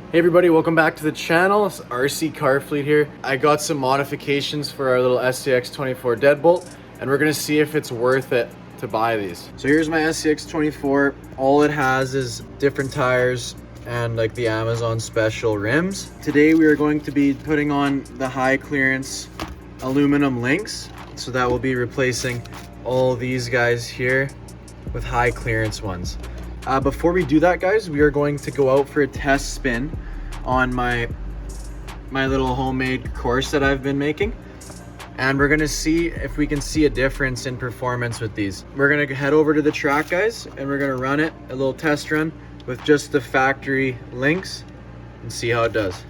Hey everybody, welcome back to the channel. It's RC Car Fleet here. I got some modifications for our little SCX24 Deadbolt, and we're gonna see if it's worth it to buy these. So here's my SCX24. All it has is different tires and like the Amazon special rims. Today we are going to be putting on the high clearance aluminum links. So that will be replacing all these guys here with high clearance ones. Before we do that, guys, we are going to go out for a test spin on my little homemade course that I've been making, and we're gonna see if we can see a difference in performance with these. We're gonna head over to the track, guys, and we're gonna run it, a little test run with just the factory links and see how it does.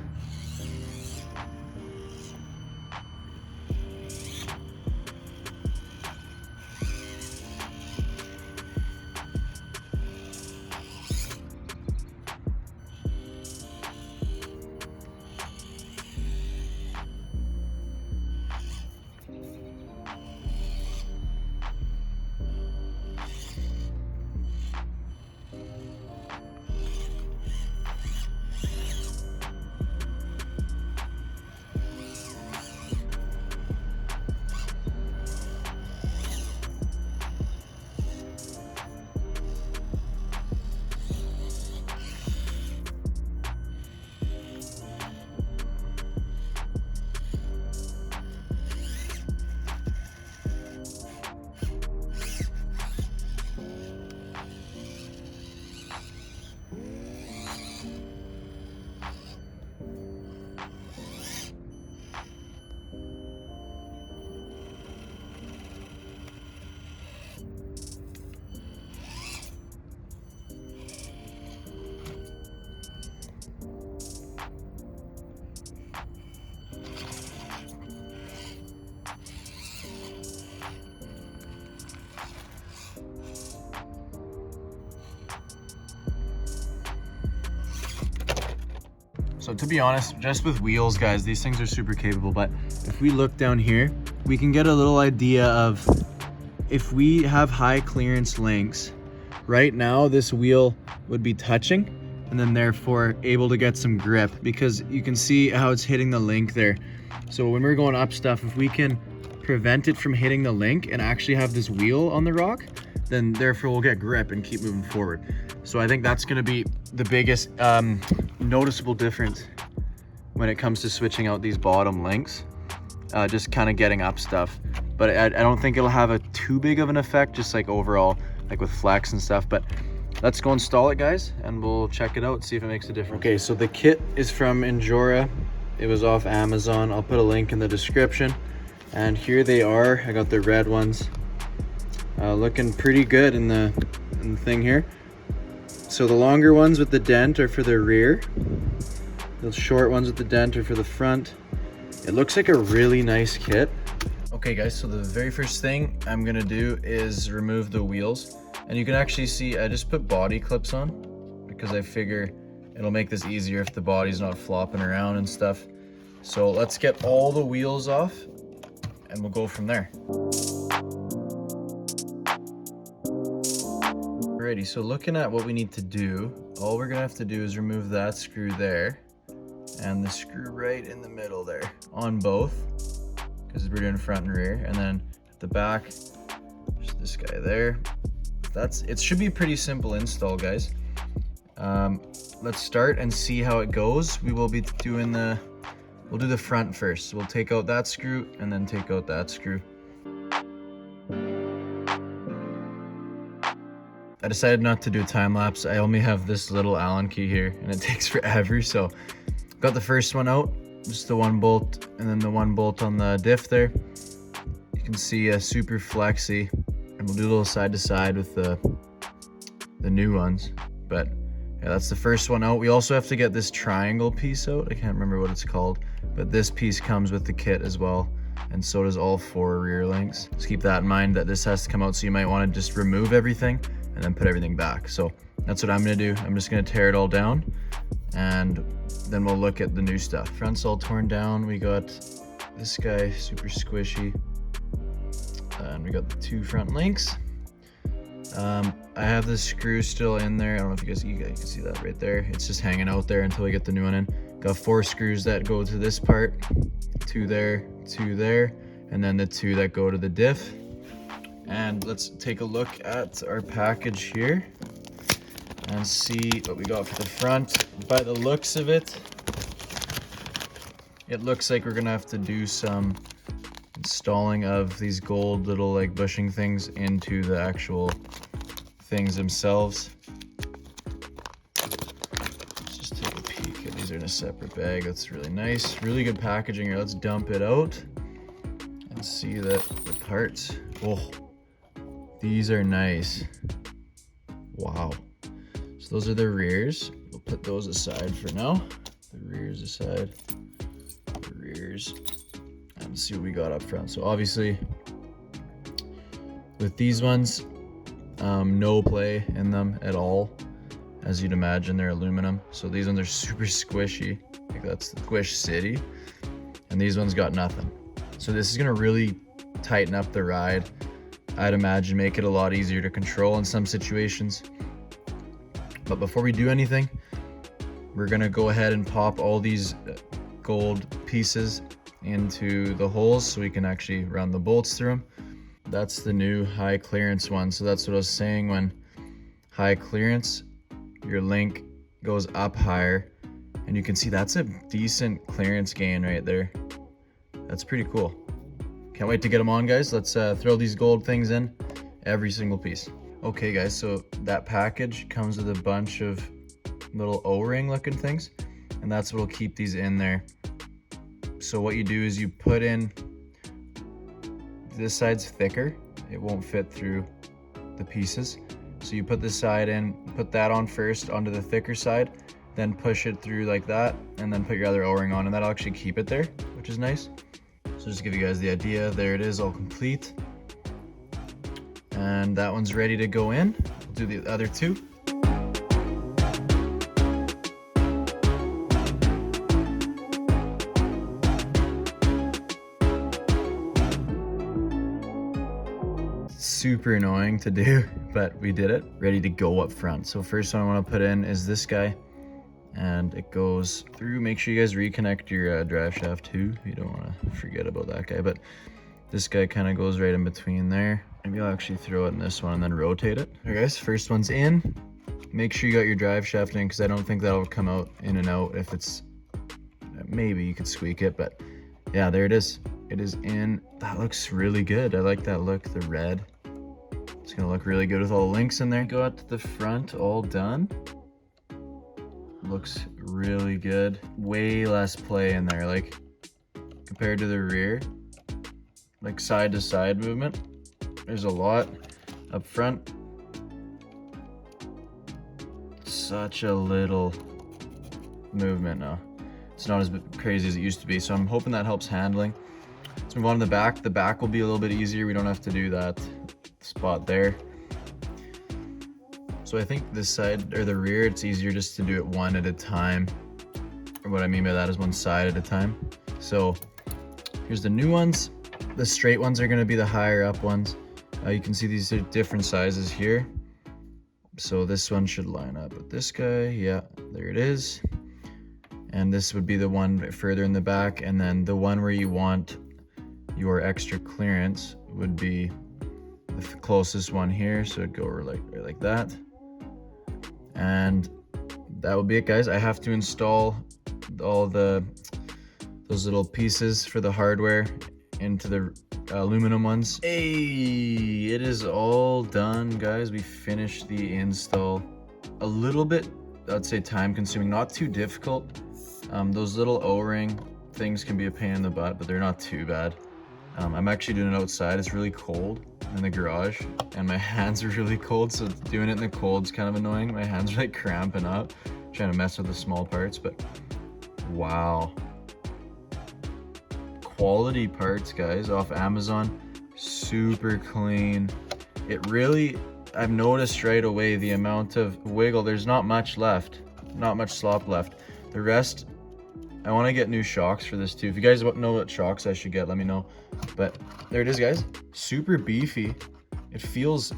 So to be honest, just with wheels, guys, these things are super capable, but if we look down here, we can get a little idea of if we have high clearance links, right now this wheel would be touching and then therefore able to get some grip, because you can see how it's hitting the link there. So when we're going up stuff, if we can prevent it from hitting the link and actually have this wheel on the rock, then therefore we'll get grip and keep moving forward. So I think that's gonna be the biggest noticeable difference when it comes to switching out these bottom links, just kind of getting up stuff. But I don't think it'll have a too big of an effect, just like overall, like with flex and stuff. But let's go install it, guys, and we'll check it out, see if it makes a difference. Okay, so the kit is from Injora. It was off Amazon. I'll put a link in the description. And here they are. I got the red ones. Looking pretty good in the thing here. So the longer ones with the dent are for the rear. The short ones with the dent are for the front. It looks like a really nice kit. Okay guys, so the very first thing I'm gonna do is remove the wheels. And you can actually see I just put body clips on because I figure it'll make this easier if the body's not flopping around and stuff. So let's get all the wheels off and we'll go from there. Alrighty, so looking at what we need to do, all we're gonna have to do is remove that screw there and the screw right in the middle there on both, because we're doing front and rear. And then at the back, there's this guy there. It should be a pretty simple install, guys. Let's start and see how it goes. We will be doing we'll do the front first. So we'll take out that screw and then take out that screw. I decided not to do a time lapse. I only have this little Allen key here and it takes forever. So got the first one out, just the one bolt, and then the one bolt on the diff there. You can see a super flexy, and we'll do a little side to side with the new ones. But yeah, that's the first one out. We also have to get this triangle piece out. I can't remember what it's called, but this piece comes with the kit as well. And so does all 4 rear links. Just keep that in mind that this has to come out, so you might want to just remove everything and then put everything back. So that's what I'm gonna do. I'm just gonna tear it all down and then we'll look at the new stuff. Front's all torn down. We got this guy super squishy. And we got the 2 front links. I have this screw still in there. I don't know if you guys can see that right there. It's just hanging out there until we get the new one in. Got 4 screws that go to this part, 2 there, 2 there, and then the 2 that go to the diff. And let's take a look at our package here and see what we got for the front. By the looks of it, it looks like we're gonna have to do some installing of these gold little like bushing things into the actual things themselves. Let's just take a peek. These are in a separate bag. That's really nice. Really good packaging here. Let's dump it out and see the parts. Oh, these are nice. Wow. So those are the rears. We'll put those aside for now. The rears aside. The rears. And see what we got up front. So obviously, with these ones, no play in them at all. As you'd imagine, they're aluminum. So these ones are super squishy. Like that's the squish city. And these ones got nothing. So this is gonna really tighten up the ride. I'd imagine make it a lot easier to control in some situations. But before we do anything, we're gonna go ahead and pop all these gold pieces into the holes so we can actually run the bolts through them. That's the new high clearance one. So that's what I was saying, when high clearance, your link goes up higher, and you can see that's a decent clearance gain right there. That's pretty cool. Can't wait to get them on, guys. Let's throw these gold things in, every single piece. Okay guys, so that package comes with a bunch of little O-ring looking things, and that's what'll keep these in there. So what you do is you put in, this side's thicker, it won't fit through the pieces. So you put this side in, put that on first onto the thicker side, then push it through like that, and then put your other O-ring on, and that'll actually keep it there, which is nice. So just to give you guys the idea, there it is, all complete. And that one's ready to go in. We'll do the other 2. Super annoying to do, but we did it. Ready to go up front. So first one I want to put in is this guy, and it goes through. Make sure you guys reconnect your drive shaft too. You don't want to forget about that guy, but this guy kind of goes right in between there. Maybe I'll actually throw it in this one and then rotate it. All right guys, first one's in. Make sure you got your drive shaft in, because I don't think that'll come out in and out. If it's, maybe you could squeak it, but yeah, there it is. It is in. That looks really good. I like that look, the red. It's gonna look really good with all the links in there. Got the front all done. Looks really good. Way less play in there, like compared to the rear. Like side to side movement. There's a lot up front. Such a little movement now. It's not as crazy as it used to be, so I'm hoping that helps handling. Let's move on to the back. The back will be a little bit easier. We don't have to do that spot there. So I think this side, or the rear, it's easier just to do it one at a time. Or what I mean by that is one side at a time. So here's the new ones. The straight ones are gonna be the higher up ones. You can see these are different sizes here. So this one should line up with this guy. Yeah, there it is. And this would be the one further in the back. And then the one where you want your extra clearance would be the closest one here. So it'd go right like that. And that would be it, guys. I have to install all those little pieces for the hardware into the aluminum ones. Hey, it is all done, guys. We finished the install. A little bit, I'd say, time consuming, not too difficult. Those little O-ring things can be a pain in the butt, but they're not too bad. I'm actually doing it outside. It's really cold in the garage, and my hands are really cold, so doing it in the cold's kind of annoying. My hands are like cramping up, trying to mess with the small parts, but wow. Quality parts, guys, off Amazon. Super clean. It really, I've noticed right away the amount of wiggle. There's not much left, not much slop left. The rest, I want to get new shocks for this too. If you guys know what shocks I should get, let me know. But there it is, guys. Super beefy. it feels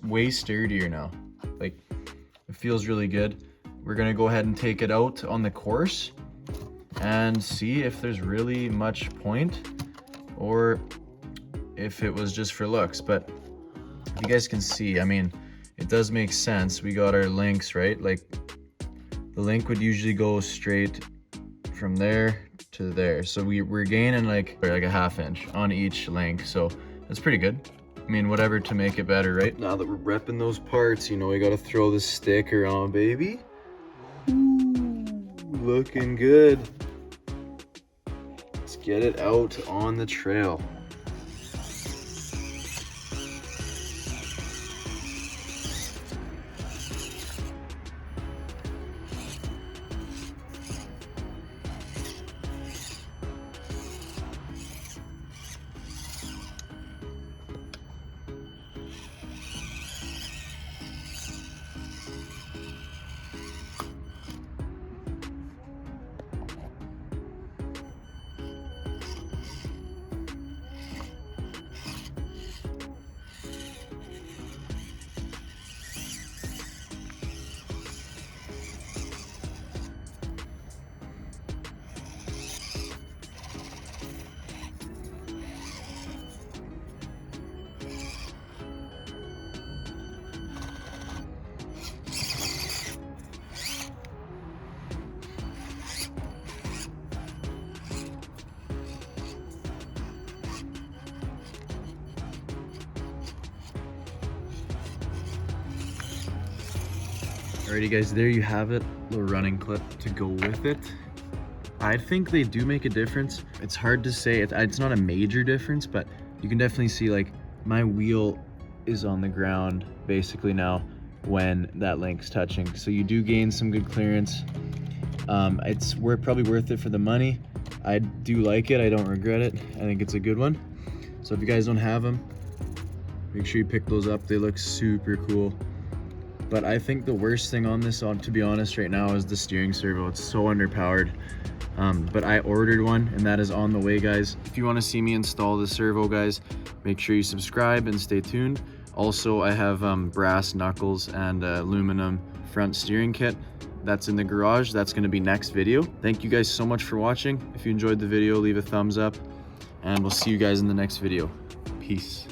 way sturdier now. Like, it feels really good. We're gonna go ahead and take it out on the course and see if there's really much point or if it was just for looks. But you guys can see, I mean, it does make sense. We got our links, right? Like, the link would usually go straight from there to there. So we're gaining like a 1/2 inch on each link. So that's pretty good. I mean, whatever to make it better, right? Now that we're repping those parts, you know, we gotta throw the sticker on, baby. Ooh, looking good. Let's get it out on the trail. Alrighty guys, there you have it, little running clip to go with it. I think they do make a difference. It's hard to say, it's not a major difference, but you can definitely see like my wheel is on the ground basically now when that link's touching. So you do gain some good clearance. It's probably worth it for the money. I do like it, I don't regret it. I think it's a good one. So if you guys don't have them, make sure you pick those up. They look super cool. But I think the worst thing on this, to be honest right now, is the steering servo. It's so underpowered. But I ordered one and that is on the way, guys. If you want to see me install the servo, guys, make sure you subscribe and stay tuned. Also, I have brass knuckles and aluminum front steering kit. That's in the garage. That's going to be next video. Thank you guys so much for watching. If you enjoyed the video, leave a thumbs up and we'll see you guys in the next video. Peace.